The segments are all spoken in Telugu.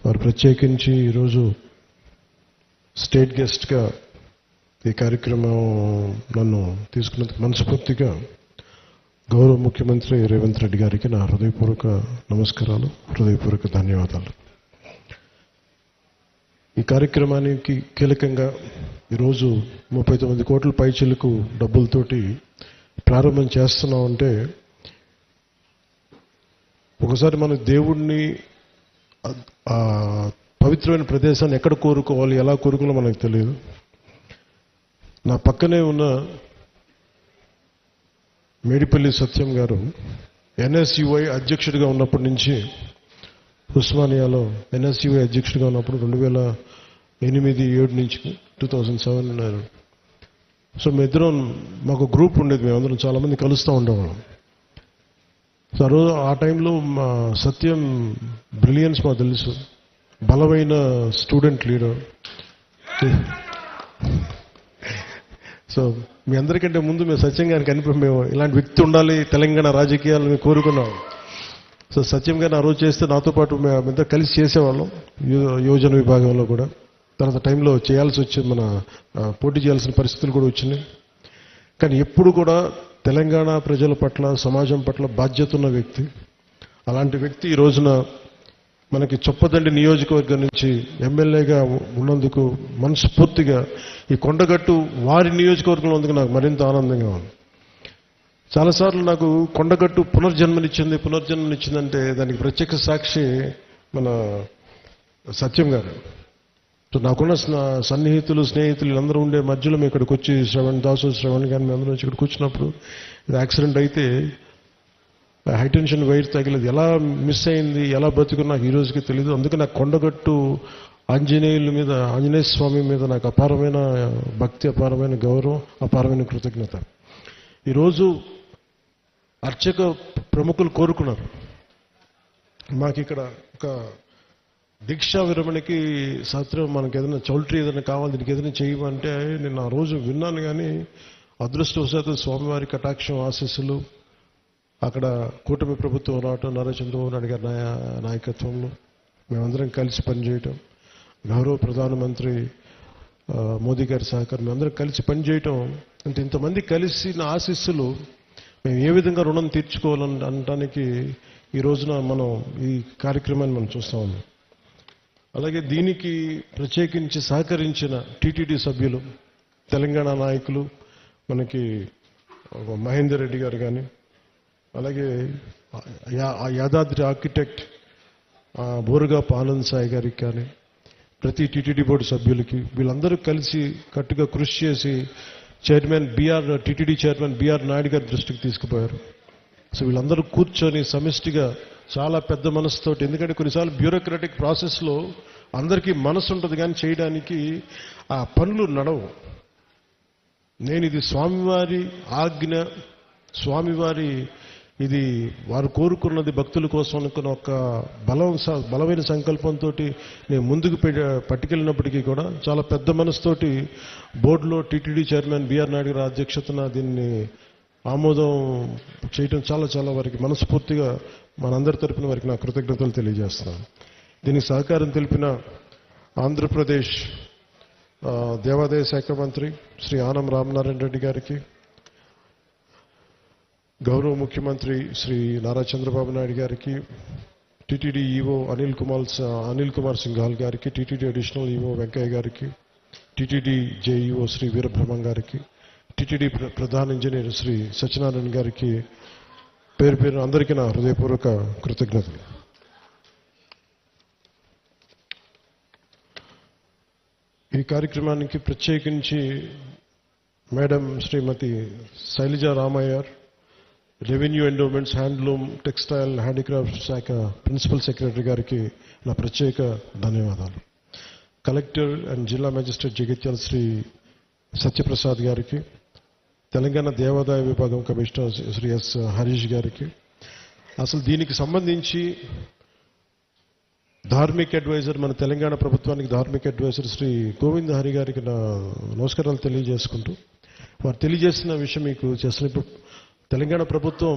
వారు ప్రత్యేకించి ఈరోజు స్టేట్ గెస్ట్గా ఈ కార్యక్రమం నన్ను తీసుకున్నందుకు మనస్ఫూర్తిగా గౌరవ ముఖ్యమంత్రి రేవంత్ రెడ్డి గారికి నా హృదయపూర్వక నమస్కారాలు, హృదయపూర్వక ధన్యవాదాలు. ఈ కార్యక్రమానికి కీలకంగా ఈరోజు 39 కోట్ల పైచిలకు డబ్బులతోటి ప్రారంభం చేస్తున్నామంటే, ఒకసారి మన దేవుడిని పవిత్రమైన ప్రదేశాన్ని ఎక్కడ కోరుకోవాలి, ఎలా కోరుకోవాలో మనకు తెలియదు. నా పక్కనే ఉన్న మేడిపల్లి సత్యం గారు ఎన్ఎస్యుఐ అధ్యక్షుడిగా ఉన్నప్పటి నుంచి, ఉస్మానియాలో ఎన్ఎస్యుఐ అధ్యక్షుడిగా ఉన్నప్పుడు 2008-7 నుంచి 2007 ఉన్నారు. సో మేమిద్దరం, మాకు గ్రూప్ ఉండేది, మేమందరం చాలామంది కలుస్తూ ఉండేవాళ్ళం. సో ఆ టైంలో మా సత్యం బ్రిలియన్స్ మాకు తెలుసు, బలమైన స్టూడెంట్ లీడర్. సో మీ అందరికంటే ముందు మేము సత్యం గారికి మేము ఇలాంటి వ్యక్తి ఉండాలి తెలంగాణ రాజకీయాలు మేము కోరుకున్నాం. సో సత్యం గారిని ఆ రోజు చేస్తే నాతో పాటు మేమంతా కలిసి చేసేవాళ్ళం యోజన విభాగంలో కూడా. తర్వాత టైంలో చేయాల్సి వచ్చింది, మన పోటీ చేయాల్సిన పరిస్థితులు కూడా వచ్చినాయి. కానీ ఎప్పుడు కూడా తెలంగాణ ప్రజల పట్ల, సమాజం పట్ల బాధ్యత ఉన్న వ్యక్తి. అలాంటి వ్యక్తి ఈ రోజున మనకి చొప్పదండి నియోజకవర్గం నుంచి ఎమ్మెల్యేగా ఉన్నందుకు మనస్ఫూర్తిగా ఈ కొండగట్టు వారి నియోజకవర్గంలో ఉన్నందుకు నాకు మరింత ఆనందంగా ఉంది. చాలాసార్లు నాకు కొండగట్టు పునర్జన్మనిచ్చిందంటే దానికి ప్రత్యక్ష సాక్షి మన సత్యం గారు. సో నాకున్న సన్నిహితులు, స్నేహితులు వీళ్ళందరూ ఉండే మధ్యలో మేము ఇక్కడికి వచ్చి శ్రవణ్ గారిని అందరూ వచ్చి ఇక్కడికి వచ్చినప్పుడు యాక్సిడెంట్ అయితే హైటెన్షన్ వైర్ తగిలేదు, ఎలా మిస్ అయింది, ఎలా బతుకున్నా నాకు ఈ రోజుకి తెలియదు. అందుకే నాకు కొండగట్టు ఆంజనేయ స్వామి మీద నాకు అపారమైన భక్తి, అపారమైన గౌరవం, అపారమైన కృతజ్ఞత. ఈరోజు అర్చక ప్రముఖులు కోరుకున్నారు, మాకు ఇక్కడ ఒక దీక్షా విరమణకి సత్రం, మనకి ఏదైనా చౌల్ట్రీ ఏదైనా కావాలి, దీనికి ఏదైనా చేయమంటే నేను ఆ రోజు విన్నాను. కానీ అదృష్టవశాత్తు స్వామివారి కటాక్షం, ఆశీస్సులు, అక్కడ కూటమి ప్రభుత్వం రావటం, నారా చంద్రబాబు నాయుడు గారి నాయకత్వంలో మేమందరం కలిసి పనిచేయటం, గౌరవ ప్రధానమంత్రి మోదీ గారి సహకారం, మేమందరం కలిసి పనిచేయటం అంటే, ఇంతమంది కలిసి నా ఆశీస్సులు మేము ఏ విధంగా రుణం తీర్చుకోవాలని అనడానికి ఈ రోజున మనం ఈ కార్యక్రమాన్ని మనం చూస్తా ఉన్నాం. అలాగే దీనికి ప్రత్యేకించి సహకరించిన టీటీడీ సభ్యులు, తెలంగాణ నాయకులు, మనకి మహేందర్ రెడ్డి గారు కానీ, అలాగే యాదాద్రి ఆర్కిటెక్ట్ బోరుగాపు ఆనంద్ సాయి గారికి కానీ, ప్రతి టీటీడీ బోర్డు సభ్యులకి, వీళ్ళందరూ కలిసి కట్టుగా కృషి చేసి టీటీడీ చైర్మన్ బిఆర్ నాయుడు గారి దృష్టికి తీసుకుపోయారు. సో వీళ్ళందరూ కూర్చొని సమిష్టిగా చాలా పెద్ద మనసుతోటి, ఎందుకంటే కొన్నిసార్లు బ్యూరోక్రాటిక్ ప్రాసెస్లో అందరికీ మనసు ఉంటుంది కానీ చేయడానికి ఆ పనులు నడవు. నేను ఇది స్వామివారి ఆజ్ఞ, స్వామివారి ఇది వారు కోరుకున్నది భక్తుల కోసం అనుకున్న ఒక బలమైన సంకల్పంతో నేను ముందుకు పట్టుకెళ్ళినప్పటికీ కూడా చాలా పెద్ద మనసుతోటి బోర్డులో టీటీడీ చైర్మన్ బిఆర్ నాయుడు గారి అధ్యక్షతన దీన్ని ఆమోదం చేయటం చాలా వారికి మనస్ఫూర్తిగా మనందరి తరపున వారికి నా కృతజ్ఞతలు తెలియజేస్తున్నాను. దీనికి సహకారం తెలిపిన ఆంధ్రప్రదేశ్ దేవాదాయ శాఖ మంత్రి శ్రీ ఆనం రామనారాయణ రెడ్డి గారికి, గౌరవ ముఖ్యమంత్రి శ్రీ నారా చంద్రబాబు నాయుడు గారికి, టీటీడీ ఈవో అనిల్ కుమార్ సింఘాల్ గారికి, టీటీడీ అడిషనల్ ఈవో వెంకయ్య గారికి, టీటీడీ జేఈఓ శ్రీ వీరబ్రహ్మం గారికి, టీటీడీ ప్రధాన ఇంజనీర్ శ్రీ సత్యనారాయణ గారికి పేరు అందరికీ నా హృదయపూర్వక కృతజ్ఞతలు. ఈ కార్యక్రమానికి ప్రత్యేకించి madam Shrimati Shailaja Ramaiyer, revenue endowments, handloom, textile, handicraft శాఖ ప్రిన్సిపల్ సెక్రటరీ గారికి నా ప్రత్యేక ధన్యవాదాలు. కలెక్టర్ అండ్ జిల్లా మేజిస్ట్రేట్ జగిత్యాల శ్రీ సత్యప్రసాద్ గారికి, తెలంగాణ దేవాదాయ విభాగం కమిషనర్ శ్రీ ఎస్ హరీష్ గారికి, అసలు దీనికి సంబంధించి ధార్మిక అడ్వైజర్, మన తెలంగాణ ప్రభుత్వానికి ధార్మిక అడ్వైజర్ శ్రీ గోవింద్ హరి గారికి నా నమస్కారాలు తెలియజేసుకుంటూ, వారు తెలియజేసిన విషయం మీకు చేస్తున్న, ఇప్పుడు తెలంగాణ ప్రభుత్వం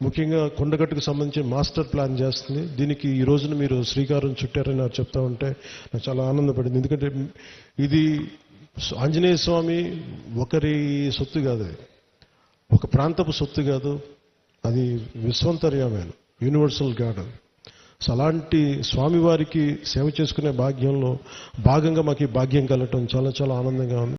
ముఖ్యంగా కొండగట్టుకు సంబంధించి మాస్టర్ ప్లాన్ చేస్తుంది. దీనికి ఈ రోజున మీరు శ్రీకారం చుట్టారని నాకు చెప్తా ఉంటే నాకు చాలా ఆనందపడింది. ఎందుకంటే ఇది ఆంజనేయ స్వామి ఒకరి సొత్తు కాదు, అది ఒక ప్రాంతపు సొత్తు కాదు, అది విశ్వంతర్యామైన యూనివర్సల్ గాడ్. సో అలాంటి స్వామివారికి సేవ చేసుకునే భాగ్యంలో భాగంగా మాకు ఈ భాగ్యం కలగటం చాలా చాలా ఆనందంగా ఉంది.